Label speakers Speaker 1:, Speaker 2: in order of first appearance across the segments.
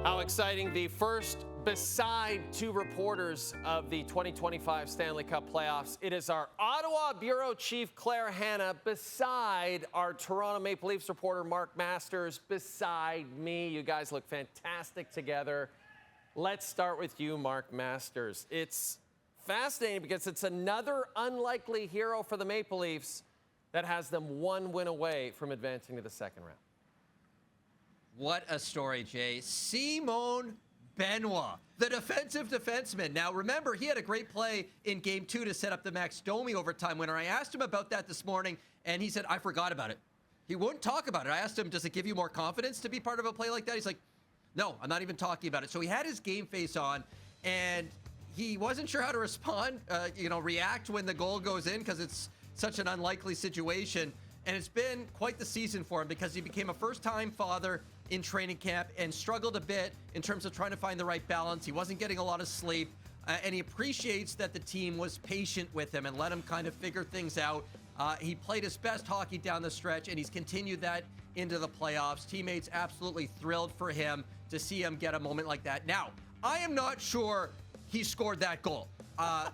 Speaker 1: How exciting. The first beside two reporters of the 2025 Stanley Cup playoffs. It is our Ottawa Bureau Chief Claire Hanna beside our Toronto Maple Leafs reporter Mark Masters beside me. You guys look fantastic together. Let's start with you, Mark Masters. It's fascinating because it's another unlikely hero for the Maple Leafs that has them one win away from advancing to the second round.
Speaker 2: What a story, Jay. Simon Benoit, the defensive defenseman. Now, remember, he had a great play in Game 2 to set up the Max Domi overtime winner. I asked him about that this morning, and he said, I forgot about it. He wouldn't talk about it. I asked him, does it give you more confidence to be part of a play like that? He's like, no, I'm not even talking about it. So he had his game face on, and he wasn't sure how to respond, react when the goal goes in because it's such an unlikely situation. And it's been quite the season for him because he became a first-time father in training camp and struggled a bit in terms of trying to find the right balance. He wasn't getting a lot of sleep, and he appreciates that the team was patient with him and let him kind of figure things out. He played his best hockey down the stretch, and he's continued that into the playoffs. Teammates absolutely thrilled for him to see him get a moment like that. Now, I am not sure he scored that goal.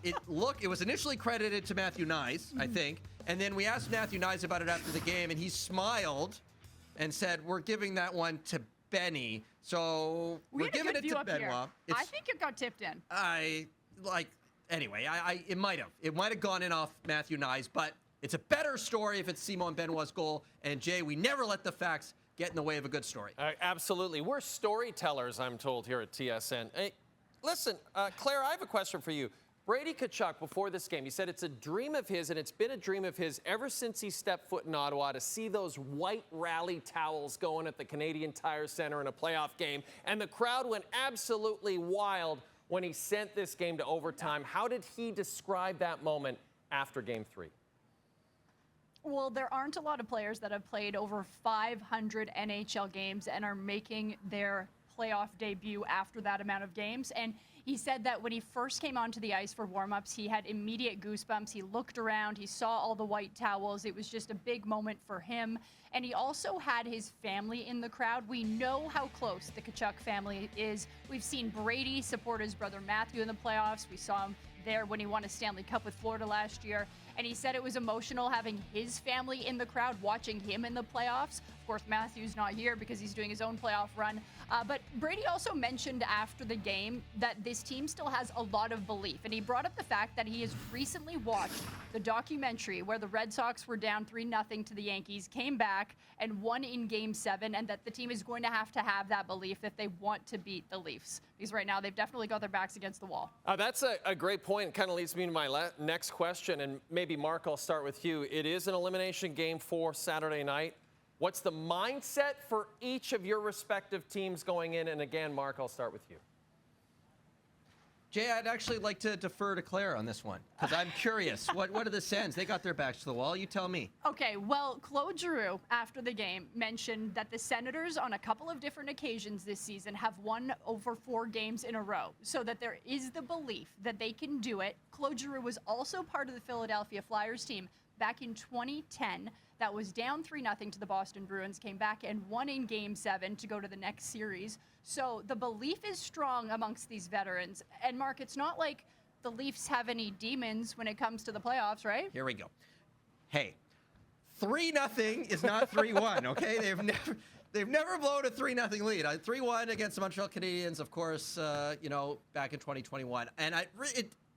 Speaker 2: It was initially credited to Matthew Nyes, I think. And then we asked Matthew Nyes about it after the game, and he smiled and said, we're giving that one to Benny. So we're giving it to Benoit.
Speaker 3: I think it got tipped in.
Speaker 2: It might have. It might have gone in off Matthew Nyes, but it's a better story if it's Simon Benoit's goal. And Jay, we never let the facts get in the way of a good story.
Speaker 1: Absolutely. We're storytellers, I'm told, here at TSN. Hey, listen, Claire, I have a question for you. Brady Tkachuk, before this game, he said it's a dream of his, and it's been a dream of his ever since he stepped foot in Ottawa to see those white rally towels going at the Canadian Tire Center in a playoff game. And the crowd went absolutely wild when he sent this game to overtime. How did he describe that moment after Game 3?
Speaker 3: Well, there aren't a lot of players that have played over 500 NHL games and are making their playoff debut after that amount of games. And he said that when he first came onto the ice for warm-ups, he had immediate goosebumps. He looked around, he saw all the white towels. It was just a big moment for him. And he also had his family in the crowd. We know how close the Tkachuk family is. We've seen Brady support his brother Matthew in the playoffs. We saw him there when he won a Stanley Cup with Florida last year. And he said it was emotional having his family in the crowd watching him in the playoffs. Of course, Matthew's not here because he's doing his own playoff run. But Brady also mentioned after the game that this team still has a lot of belief. And he brought up the fact that he has recently watched the documentary where the Red Sox were down 3-0 to the Yankees, came back and won in Game 7, and that the team is going to have that belief if they want to beat the Leafs. Because right now they've definitely got their backs against the wall.
Speaker 1: That's a great point. It kind of leads me to my next question, and maybe, Mark, I'll start with you. It is an elimination game for Saturday night. What's the mindset for each of your respective teams going in? And again, Mark, I'll start with you.
Speaker 2: Jay, I'd actually like to defer to Claire on this one because I'm curious. What are the Sens? They got their backs to the wall. You tell me.
Speaker 3: Okay, well, Claude Giroux, after the game, mentioned that the Senators, on a couple of different occasions this season, have won over 4 games in a row, so that there is the belief that they can do it. Claude Giroux was also part of the Philadelphia Flyers team back in 2010 that was down 3-0 to the Boston Bruins, came back and won in Game 7 to go to the next series. So the belief is strong amongst these veterans. And Mark, it's not like the Leafs have any demons when it comes to the playoffs, right?
Speaker 2: Here we go. Hey, 3-0 is not 3-1, okay? They've never blown a 3-0 lead. 3-1 against the Montreal Canadiens, of course, back in 2021. And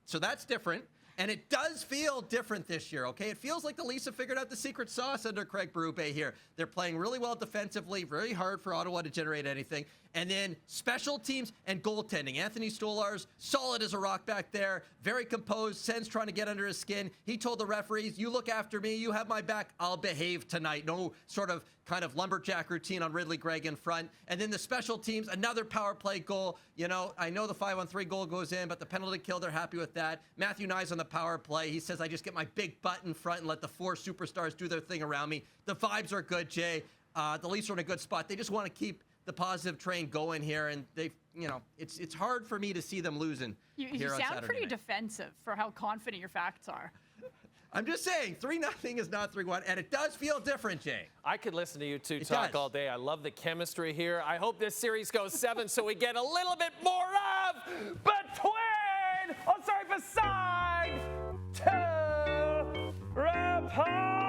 Speaker 2: so that's different. And it does feel different this year, okay? It feels like the Leafs have figured out the secret sauce under Craig Berube here. They're playing really well defensively, very hard for Ottawa to generate anything. And then special teams and goaltending. Anthony Stolarz, solid as a rock back there, very composed, Sens trying to get under his skin. He told the referees, you look after me, you have my back, I'll behave tonight. No sort of kind of lumberjack routine on Ridley Gregg in front. And then the special teams, another power play goal. I know the 5-on-3 goal goes in, but the penalty kill, they're happy with that. Matthew Nyes on the power play. He says, I just get my big butt in front and let the 4 superstars do their thing around me. The vibes are good, Jay. The Leafs are in a good spot. They just want to keep the positive train going here, and it's hard for me to see them losing.
Speaker 3: You sound pretty defensive for how confident your facts are.
Speaker 2: I'm just saying, 3-0 is not 3-1, and it does feel different, Jay.
Speaker 1: I could listen to you two talk all day. I love the chemistry here. I hope this series goes 7 so we get a little bit more of beside to report.